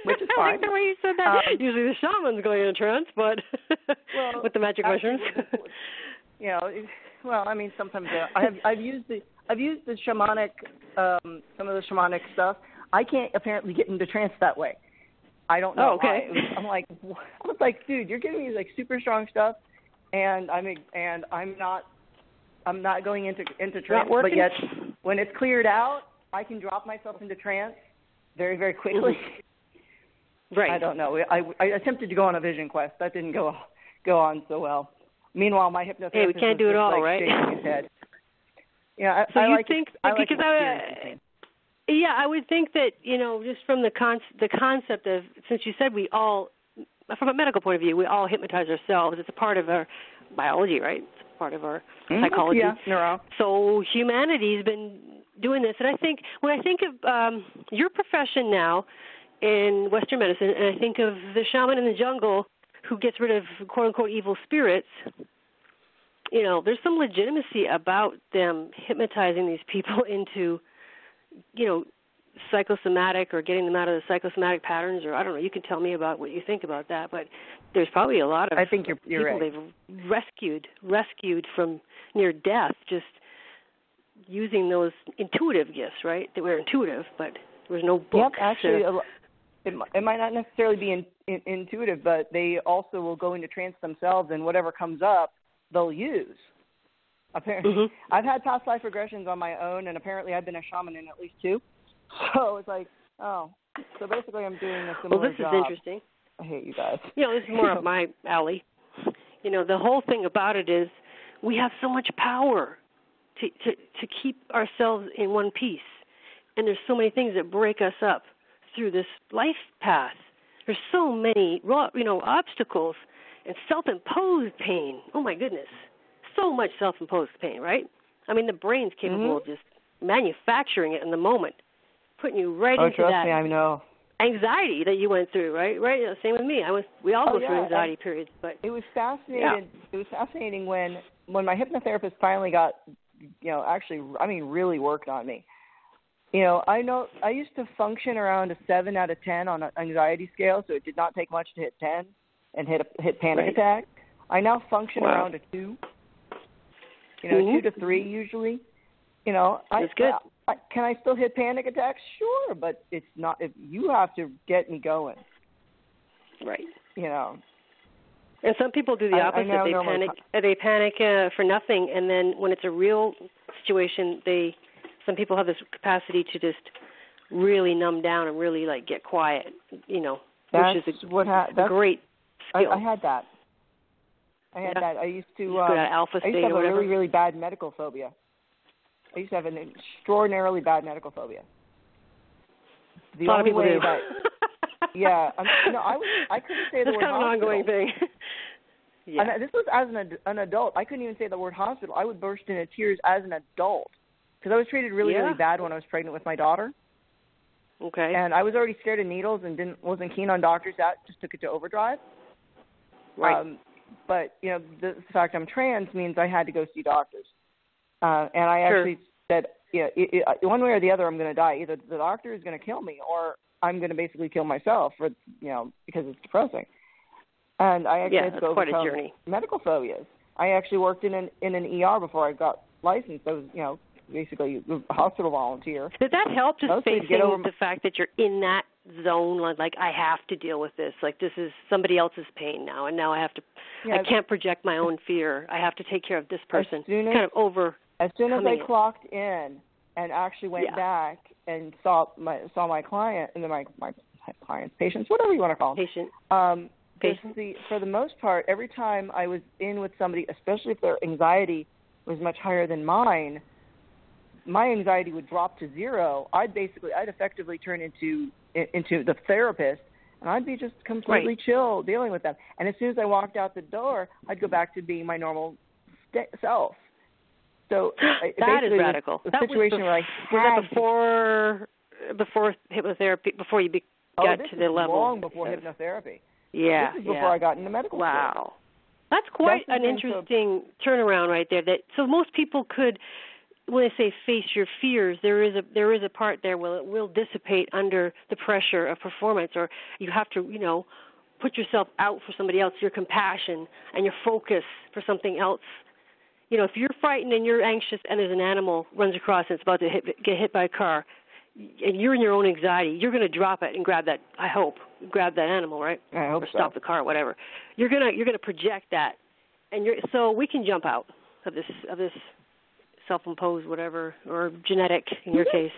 which is fine. I like the way you said that. Usually, the shaman's going into trance, but with the magic mushrooms. Sometimes I've used the shamanic, some of the shamanic stuff. I can't apparently get into trance that way. I don't know. Oh, okay. I was like, dude, you're giving me super strong stuff, and I'm not going into trance. But yet, when it's cleared out, I can drop myself into trance very, very quickly. Right. I don't know. I attempted to go on a vision quest. That didn't go on so well. Meanwhile, my hypnotherapist. Hey, we can't do it all, right? Shaking his head. Yeah. I would think that, just from the concept of, since you said we all, from a medical point of view, we all hypnotize ourselves. It's a part of our biology, right? It's a part of our psychology. Yeah, neuro. So humanity's been doing this. And when I think of your profession now in Western medicine, and I think of the shaman in the jungle who gets rid of, quote-unquote, evil spirits, there's some legitimacy about them hypnotizing these people into psychosomatic, or getting them out of the psychosomatic patterns, or I don't know. You can tell me about what you think about that, but there's probably a lot of you're people right. they've rescued from near death just using those intuitive gifts, right? They were intuitive, but there was no book. Yep, actually, it might not necessarily be intuitive, but they also will go into trance themselves, and whatever comes up, they'll use. Apparently, I've had past life regressions on my own, and apparently I've been a shaman in at least 2. So it's like, oh, so basically I'm doing a similar Well, this job. is interesting. I hate you guys. This is more up my alley. The whole thing about it is we have so much power to keep ourselves in one piece, and there's so many things that break us up through this life path. There's so many, obstacles and self-imposed pain. Oh my goodness, so much self-imposed pain, right? I mean, the brain's capable of just manufacturing it in the moment, putting you right into trust that me, I know. anxiety that you went through, right? Right. Same with me. We all go through anxiety periods, but it was fascinating. Yeah. It was fascinating when my hypnotherapist finally got, really worked on me. I used to function around a 7 out of 10 on an anxiety scale, so it did not take much to hit 10 and hit panic attack. I now function around a 2. 2 to 3 usually. That's good. Can I still hit panic attacks? Sure, but it's not. If you have to get me going, right? And some people do the opposite. They panic for nothing, and then when it's a real situation, some people have this capacity to just really numb down and really get quiet. Which is a great skill. I had that. That. I used to. Alpha state I used to have or a really, really bad medical phobia. I used to have an extraordinarily bad medical phobia. A lot of people do. I couldn't say the word hospital. It's kind of an ongoing thing. Yeah. And this was as an adult. I couldn't even say the word hospital. I would burst into tears as an adult because I was treated really, really bad when I was pregnant with my daughter. Okay. And I was already scared of needles and wasn't keen on doctors. That just took it to overdrive. Right. But the fact I'm trans means I had to go see doctors. And I actually said, one way or the other, I'm going to die. Either the doctor is going to kill me, or I'm going to basically kill myself, because it's depressing. And I actually had to go overcome medical phobias. I actually worked in an ER before I got licensed. I was, basically a hospital volunteer. Did that help, just facing the fact that you're in that zone, like I have to deal with this, like this is somebody else's pain now, and now I have to, I can't project my own fear. I have to take care of this person. As soon as I clocked in and actually went back and saw my client, and then my clients, patients, whatever you want to call them. For the most part, every time I was in with somebody, especially if their anxiety was much higher than mine, my anxiety would drop to 0. I'd effectively turn into the therapist, and I'd be just completely chill dealing with them. And as soon as I walked out the door, I'd go back to being my normal self. So that is radical. The situation where I had before hypnotherapy, before you got to the level. Long before hypnotherapy. Yeah. This is before I got into medical school. Wow. That's quite an interesting turnaround right there. So most people could, when I say face your fears, there is a part there where it will dissipate under the pressure of performance, or you have to, put yourself out for somebody else, your compassion and your focus for something else. If you're frightened and you're anxious and there's an animal runs across and it's about to get hit by a car, and you're in your own anxiety, you're going to drop it and grab that, grab that animal, right? I hope or stop the car, or whatever. You're gonna project that, and so we can jump out of this self-imposed whatever, or genetic, in your case,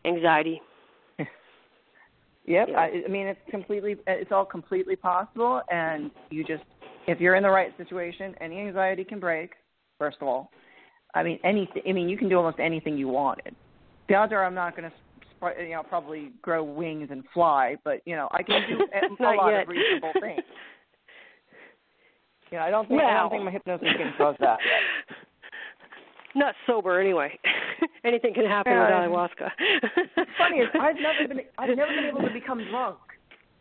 anxiety. Yep. Yeah. It's all completely possible, and if you're in the right situation, any anxiety can break. First of all, you can do almost anything you wanted. The odds are I'm not going to, probably grow wings and fly, but I can do a lot of reasonable things. I don't think my hypnosis can cause that yet. Not sober, anyway. Anything can happen with ayahuasca. What's funny is I've never been able to become drunk.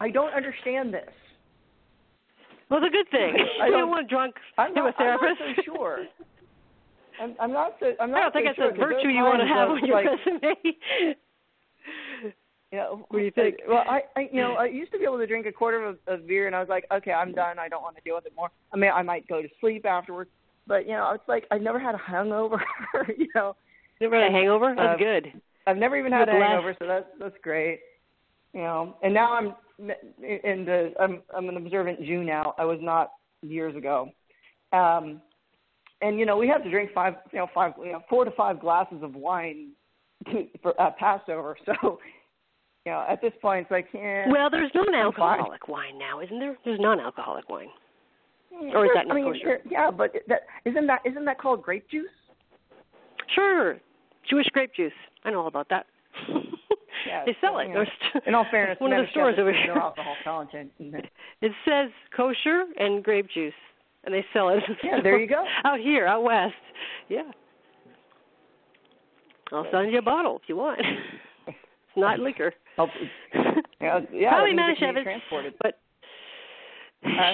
I don't understand this. Well, it's a good thing. You don't want drunk to a therapist. I'm not so sure. I'm not so. I don't think it's a virtue you want to have on your resume. What do you think? Well, I used to be able to drink a quarter of beer, and I was like, okay, I'm done. I don't want to deal with it more. I might go to sleep afterwards, but it's like I've never had a hangover. Never had a hangover? That's good. I've never even had a hangover, so that's great. And now I'm an observant Jew now. I was not years ago. And we have to drink 4 to 5 glasses of wine for Passover. So, at this point, it's like, well, there's non-alcoholic wine now, isn't there? There's non-alcoholic wine. Or is that not kosher? Yeah, but isn't that called grape juice? Sure, Jewish grape juice. I know all about that. Yeah, they sell it. In all fairness, one of the stores over here. No alcohol content. It says kosher and grape juice, and they sell it. Yeah, there you go. Out here, out west. Yeah. I'll send you a bottle if you want. It's not liquor. Probably Manischewitz, but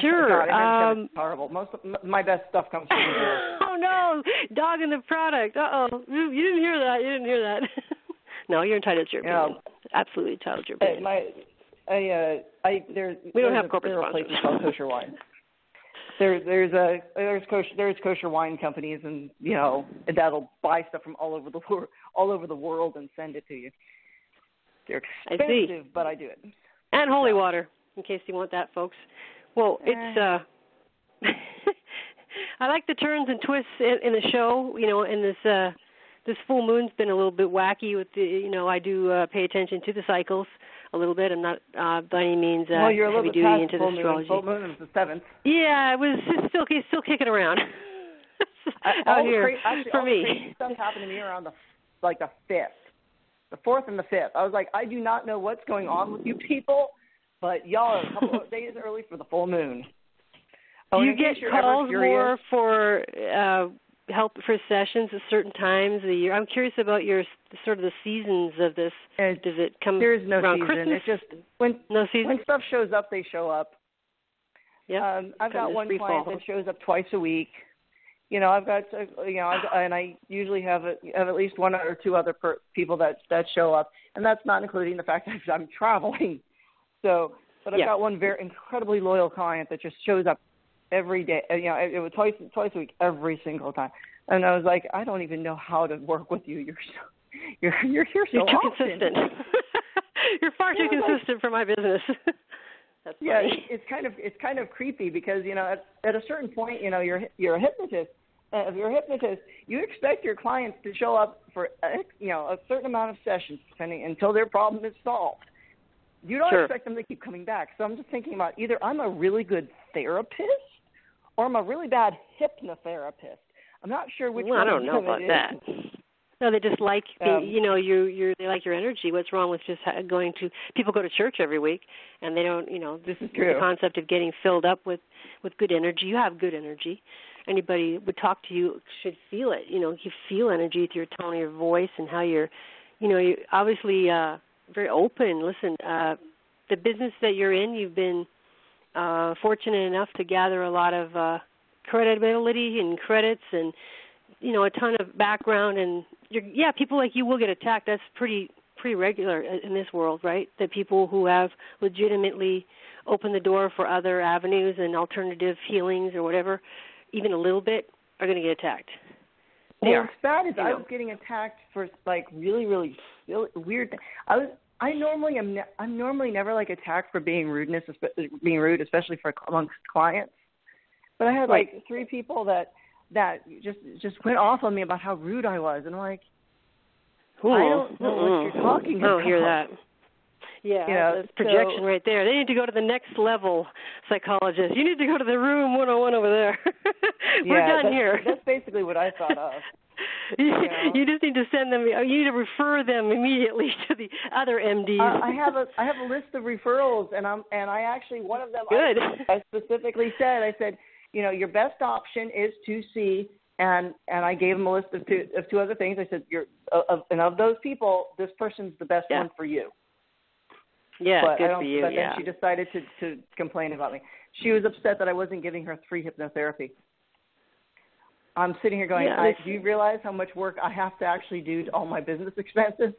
sure. God, it's horrible. Most of my best stuff comes from here. Oh no, dog in the product. You didn't hear that. No, you're entitled to your opinion. Absolutely entitled to your opinion. We don't have corporate sponsors. There are places called kosher wine. There's kosher wine companies, and that'll buy stuff from all over the world and send it to you. They're expensive, but I do it. And holy water, in case you want that, folks. Well, it's I like the turns and twists in the show. And this full moon's been a little bit wacky with the. I do pay attention to the cycles a little bit. I'm not by any means well, you're a little heavy bit duty past into the astrology. Full moon is the 7th. Yeah, it's still kicking around out here for me. Crazy stuff happened to me around the 5th. The 4th and the 5th. I was like, I do not know what's going on with you people, but y'all are a couple of days early for the full moon. Do you get calls more for help for sessions at certain times of the year? I'm curious about your sort of the seasons of this. Does it come There's no around season. Christmas? It's just when stuff shows up, they show up. Yeah. I've got one client that shows up twice a week. I've got, and I usually have at least one or two other people that show up, and that's not including the fact that I'm traveling. So, but I've got one very incredibly loyal client that just shows up every day. It was twice a week, every single time. And I was like, I don't even know how to work with you. You're here so You're too often. consistent. You're far too consistent for my business. That's funny. Yeah, it's kind of creepy because at a certain point you're a hypnotist. If you're a hypnotist, you expect your clients to show up for a certain amount of sessions until their problem is solved. You don't expect them to keep coming back. So I'm just thinking about either I'm a really good therapist or I'm a really bad hypnotherapist. I'm not sure which one. I don't know about that. No, they just like they like your energy. What's wrong with just going to people go to church every week and they don't this is true. The concept of getting filled up with good energy. You have good energy. Anybody would talk to you should feel it. You feel energy through your tone of your voice and how you're obviously very open. Listen, the business that you're in, you've been fortunate enough to gather a lot of credibility and credits and a ton of background. And people like you will get attacked. That's pretty regular in this world, right? That people who have legitimately opened the door for other avenues and alternative healings or whatever, even a little bit, are going to get attacked. What's bad is I was getting attacked for really, really weird things. I'm normally never attacked for being rude, especially for amongst clients. But I had 3 people that just went off on me about how rude I was, and I'm like, I don't know what you're talking about. I don't hear that. Yeah, that's projection right there. They need to go to the next level psychologist. You need to go to the room 101 over there. We're done here. That's basically what I thought of. You just need to send them. You need to refer them immediately to the other MDs. I have a list of referrals, and I actually one of them. Good. I specifically said, your best option is to see, and I gave them a list of two other things. I said, and of those people, this person's the best one for you. Yeah, but good for you. But then she decided to complain about me. She was upset that I wasn't giving her free hypnotherapy. I'm sitting here going, do you realize how much work I have to actually do to all my business expenses?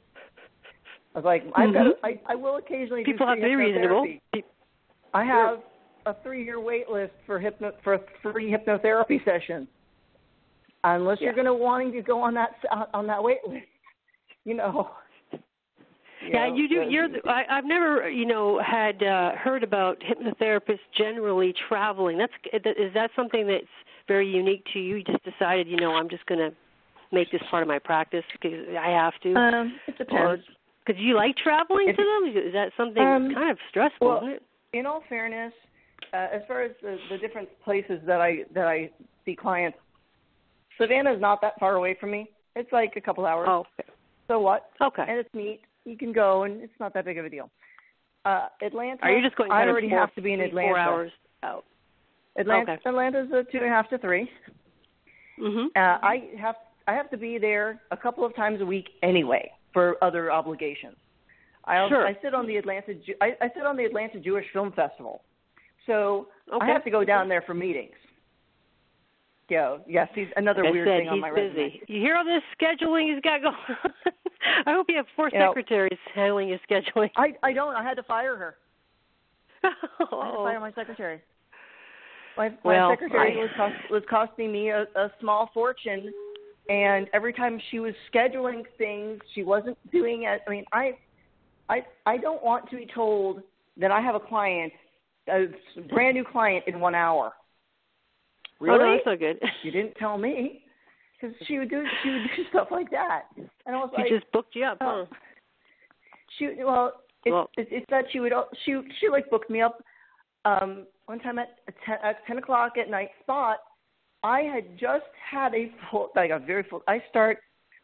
I was like, I will occasionally do free hypnotherapy. People have to be reasonable. I have a 3-year wait list for free hypnotherapy sessions. Unless you're going to wanting to go on that wait list, Yeah, you do. I've never, had heard about hypnotherapists generally traveling. Is that something that's very unique to you? You just decided, I'm just going to make this part of my practice because I have to? It depends. Because you like traveling to them? Is that something kind of stressful, isn't it? In all fairness, as far as the different places that I see clients, Savannah is not that far away from me. It's like a couple hours. Oh, okay. So what? Okay. And it's neat. You can go, and it's not that big of a deal. Atlanta. Are you just going? I already have to be in Atlanta. 4 hours out. Atlanta's a 2.5 to 3. Mhm. I have to be there a couple of times a week anyway for other obligations. I sit on the Atlanta Jewish Film Festival, so I have to go down there for meetings. Yes, he's another weird thing on my resume. Busy. You hear all this scheduling he's got going on? I hope you have 4 secretaries handling your scheduling. I don't. I had to fire her. I had to fire my secretary. My secretary was costing me a small fortune, and every time she was scheduling things, she wasn't doing it. I mean, I don't want to be told that I have a brand new client in 1 hour. Really? Oh, no, that's not good. You didn't tell me, because she would do stuff like that, and I was like, she just booked you up, huh? It's that she like booked me up one time at 10 o'clock at night spot. I had just had a very full. I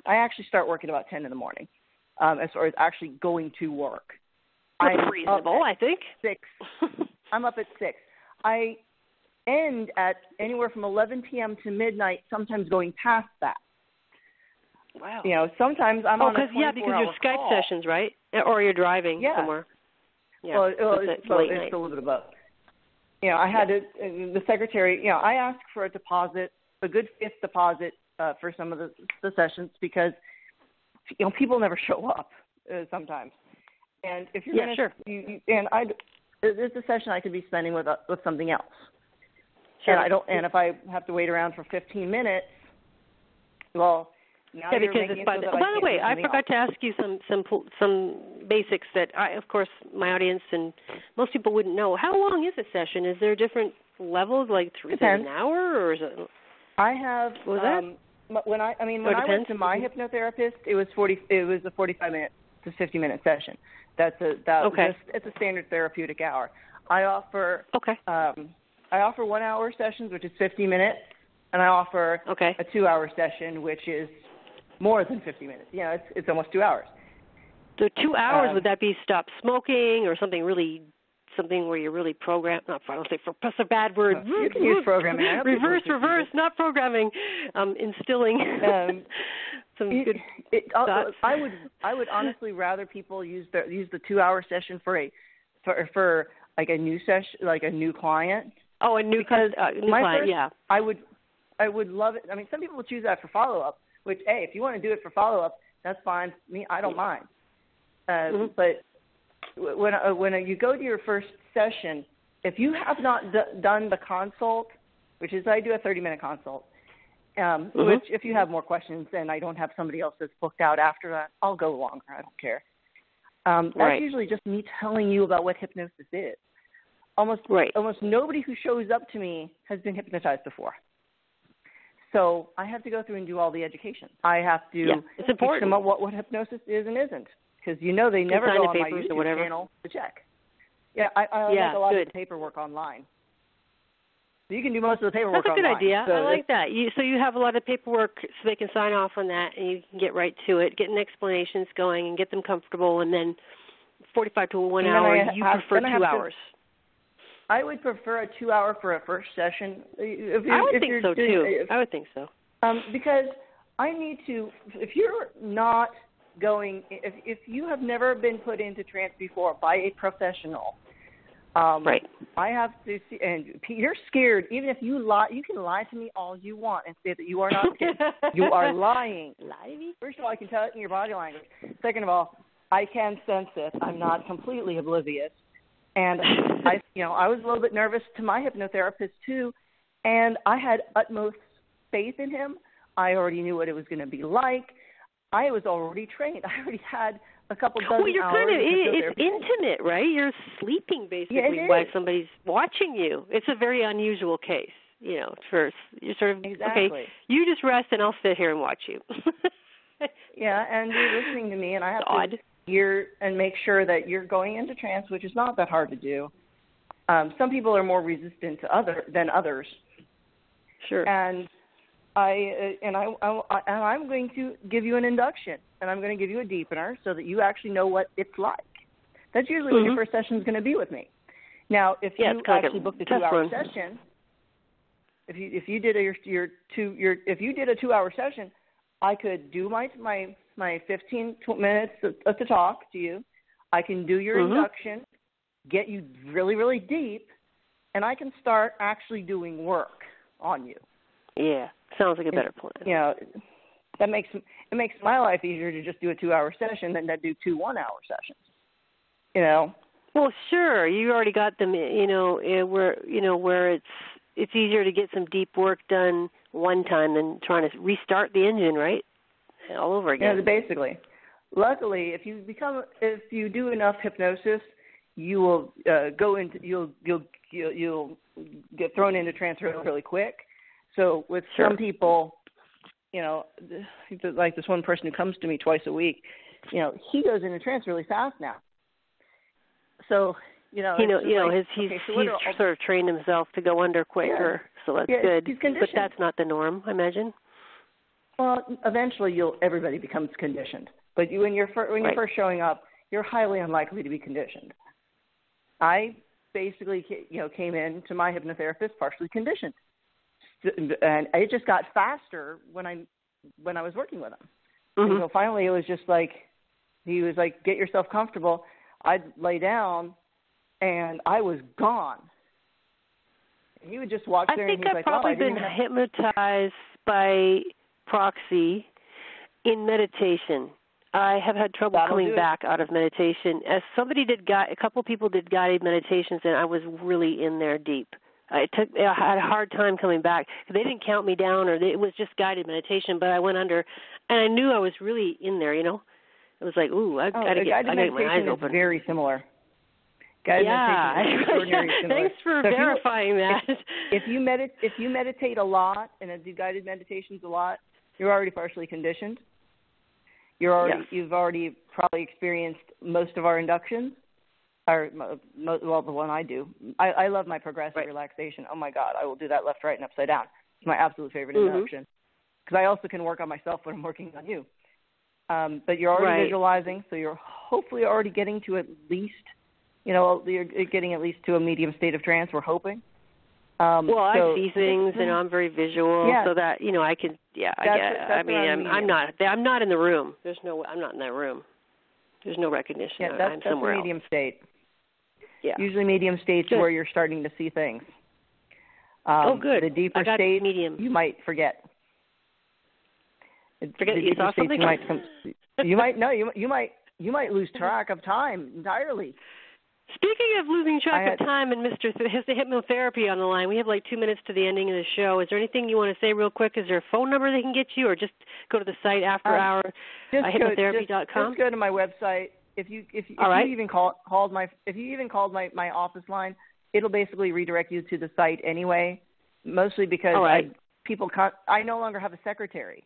actually start working about 10 in the morning, as far as actually going to work. That's reasonable, I think. 6. I'm up at 6. I end at anywhere from 11 p.m. to midnight, sometimes going past that. Wow. Sometimes I'm on a 24-hour because your Skype call. sessions, right? Or you're driving somewhere. Yeah. Well, it's a little bit of both. I had the secretary, I asked for a deposit, a good fifth deposit for some of the sessions because, people never show up sometimes. And if you're it's a session I could be spending with something else. Sure. And if I have to wait around for 15 minutes, well, now you're making it so that by the way, I forgot to ask you some basics that of course, my audience and most people wouldn't know. How long is a session? Is there different levels, like an hour, or is it? I have. What was that? When I went to my hypnotherapist, it was a 45-minute to 50-minute session. It's a standard therapeutic hour. I offer 1 hour sessions, which is 50 minutes, and I offer a 2-hour session, which is more than 50 minutes. It's almost 2 hours. So 2 hours, would that be stop smoking or something where you're really programmed? I don't think that's a bad word. You can use programming. Reverse, not programming. Instilling some good thoughts. I would honestly rather people use the 2-hour session for like a new session, like a new client. Oh, a new client, yeah. I would love it. I mean, some people will choose that for follow-up, which, hey, if you want to do it for follow-up, that's fine. Me, I don't mind. But when you go to your first session, if you have not done the consult, which is I do a 30-minute consult, which if you have more questions and I don't have somebody else that's booked out after that, I'll go longer. I don't care. That's usually just me telling you about what hypnosis is. Almost nobody who shows up to me has been hypnotized before. So I have to go through and do all the education. I have to it's important. teach them what hypnosis is and isn't. Because they never go on my YouTube channel to check. Yeah, I make a lot of the paperwork online. So you can do most of the paperwork online. That's a good idea. So I like that. So you have a lot of paperwork so they can sign off on that and you can get right to it, getting explanations going and get them comfortable, and then 45 to 1 hour, you prefer 2 hours. I would prefer a 2-hour for a first session. I would think so, too. I would think so. Because I need to, if you're not going, if you have never been put into trance before by a professional, I have to see, and you're scared, even if you lie, you can lie to me all you want and say that you are not scared. You are lying. Lie to me? First of all, I can tell it in your body language. Second of all, I can sense it. I'm not completely oblivious. And I was a little bit nervous to my hypnotherapist too, and I had utmost faith in him. I already knew what it was going to be like. I was already trained. I already had a couple dozen hours. Well, you're kind of it's intimate, right? You're sleeping basically while somebody's watching you. It's a very unusual case. First, you're sort of, Exactly. okay, you just rest and I'll sit here and watch you. Yeah, and you're listening to me, and I have odd. to hear and make sure that you're going into trance, which is not that hard to do. Some people are more resistant than others. Sure. And I'm going to give you an induction, and I'm going to give you a deepener so that you actually know what it's like. That's usually what your first session is going to be with me. Now, if you actually booked a 2-hour session, if you did a 2-hour session, I could do my 15 minutes to talk to you. I can do your induction, get you really, really deep, and I can start actually doing work on you. Yeah, sounds like a better plan. It makes my life easier to just do a 2-hour session than to do 2 1-hour sessions. Well, sure, you already got them. Where it's easier to get some deep work done one time than trying to restart the engine, right? All over again. Basically. Luckily, if you do enough hypnosis, you will you'll get thrown into trance really quick. So with some people, like this one person who comes to me twice a week, he goes into trance really fast now. So he's sort of trained himself to go under quicker, so that's good. He's conditioned. But that's not the norm, I imagine. Well, eventually everybody becomes conditioned. But when you're first showing up, you're highly unlikely to be conditioned. I basically came in to my hypnotherapist partially conditioned, and it just got faster when I was working with him. And so finally, it was just like he was like, "Get yourself comfortable." I'd lay down, and I was gone. And he would just walk there, and he's like, "I've probably been hypnotized by proxy in meditation. I have had trouble coming back out of meditation. As somebody a couple people did guided meditations, and I was really in there deep. I had a hard time coming back. They didn't count me down, or it was just guided meditation, but I went under, and I knew I was really in there, It was like, ooh, I got to get my eyes open. Is very similar. Guided meditation is extraordinarily similar. Thanks for verifying that. If you meditate a lot and do guided meditations a lot, you're already partially conditioned. You've already probably experienced most of our inductions, the one I do. I love my progressive relaxation. Oh my God, I will do that left, right, and upside down. It's my absolute favorite induction because I also can work on myself when I'm working on you. But you're already visualizing, so you're hopefully already getting to at least, you're getting at least to a medium state of trance. We're hoping. I see things, and I'm very visual, so that I can. Yeah, I'm not in the room. I'm not in that room. There's no recognition. Yeah, I'm somewhere else. Medium state. Yeah. Usually medium states where you're starting to see things. Good. The deeper state, medium. You might forget. Forget you saw something. You might lose track of time entirely. Speaking of losing track of time, and Mr. has the hypnotherapy on the line. We have like 2 minutes to the ending of the show. Is there anything you want to say real quick? Is there a phone number they can get you, or just go to the site after hour, hypnotherapy.com? Just go to my website. If you even called my office line, it'll basically redirect you to the site anyway. Mostly because I no longer have a secretary,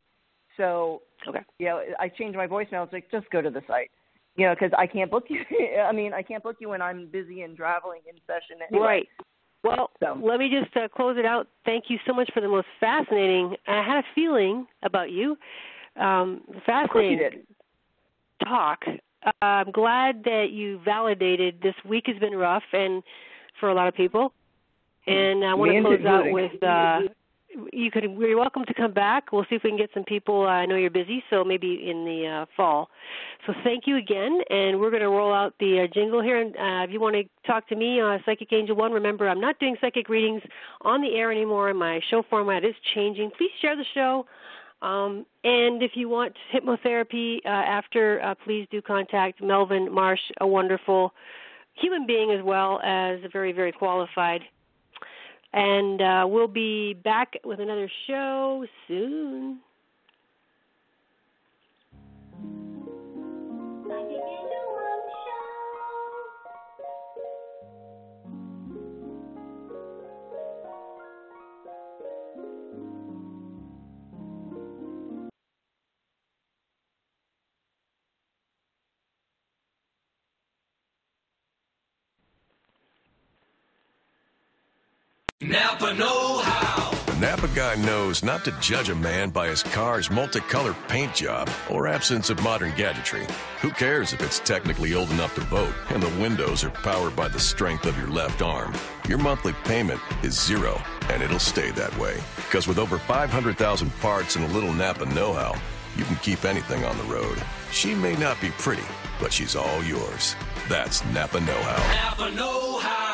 so I changed my voicemail. It's like just go to the site. Because I can't book you. I can't book you when I'm busy and traveling in session anyway. Right. Well, let me just close it out. Thank you so much for the most fascinating. I had a feeling about you. Fascinating talk. I'm glad that you validated this week has been rough and for a lot of people. And I want to close out with you're welcome to come back. We'll see if we can get some people. I know you're busy, so maybe in the fall. So thank you again, and we're going to roll out the jingle here. And if you want to talk to me, PsychicAngel1, remember I'm not doing psychic readings on the air anymore. My show format is changing. Please share the show. And if you want hypnotherapy after, please do contact Melvin Marsh, a wonderful human being as well as a very, very qualified. And we'll be back with another show soon. Napa know-how. The Napa guy knows not to judge a man by his car's multicolored paint job or absence of modern gadgetry. Who cares if it's technically old enough to vote and the windows are powered by the strength of your left arm? Your monthly payment is zero, and it'll stay that way. Because with over 500,000 parts and a little Napa know-how, you can keep anything on the road. She may not be pretty, but she's all yours. That's Napa know-how. Napa know-how.